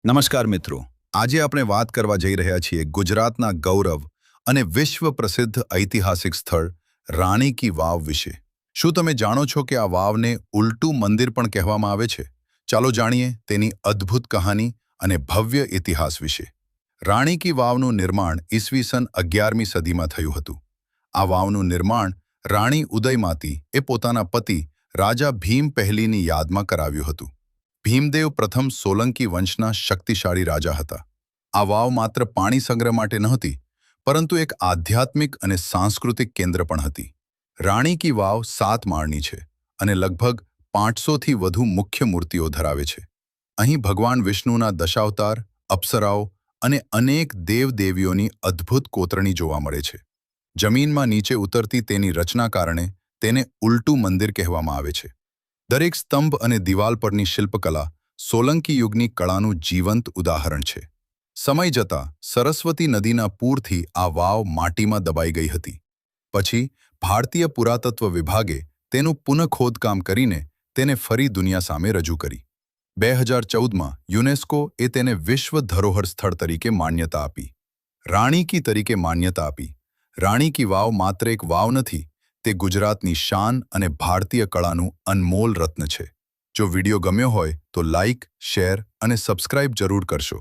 નમસ્કાર મિત્રો, આજે આપણે વાત કરવા જઈ રહ્યા છીએ ગુજરાતના ગૌરવ અને વિશ્વ પ્રસિદ્ધ ઐતિહાસિક સ્થળ રાણી કી વાવ વિશે. શું તમે જાણો છો કે આ વાવને ઉલટું મંદિર પણ કહેવામાં આવે છે? ચાલો જાણીએ તેની અદ્ભુત કહાની અને ભવ્ય ઇતિહાસ વિશે. રાણી કી વાવનું નિર્માણ ઈસવીસન 11મી સદીમાં થયું હતું. આ વાવનું નિર્માણ રાણી ઉદયમાતી એ પોતાના પતિ રાજા ભીમ પહેલીની યાદમાં કરાવ્યું હતું. ભીમદેવ પ્રથમ સોલંકી વંશના શક્તિશાળી રાજા હતા. આ વાવ માત્ર પાણી સંગ્રહ માટે નહોતી, પરંતુ એક આધ્યાત્મિક અને સાંસ્કૃતિક કેન્દ્ર પણ હતી. રાણી કી વાવ 7 માળની છે અને લગભગ 500થી વધુ મુખ્ય મૂર્તિઓ ધરાવે છે. અહીં ભગવાન વિષ્ણુના દશાવતાર, અપ્સરાઓ અને અનેક દેવદેવીઓની અદ્ભુત કોતરણી જોવા મળે છે. જમીનમાં નીચે ઉતરતી તેની રચના કારણે તેને ઉલટું મંદિર કહેવામાં આવે છે. દરેક સ્તંભ અને દિવાલ પરની શિલ્પકલા સોલંકી યુગની કળાનું જીવંત ઉદાહરણ છે. સમય જતાં સરસ્વતી નદીના પૂરથી આ વાવ માટીમાં દબાઈ ગઈ હતી. પછી ભારતીય પુરાતત્વ વિભાગે તેનું પુનઃખોદકામ કરીને તેને ફરી દુનિયા સામે રજૂ કરી. 2014માં યુનેસ્કો એ તેને વિશ્વ ધરોહર સ્થળ તરીકે માન્યતા આપી. રાણી કી તરીકે માન્યતા આપી. રાણી કી વાવ માત્ર એક વાવ નથી, તે ગુજરાતની શાન અને ભારતીય કળાનું અનમોલ રત્ન છે. જો વિડીયો ગમ્યો હોય તો લાઇક, શેર અને સબસ્ક્રાઇબ જરૂર કરશો.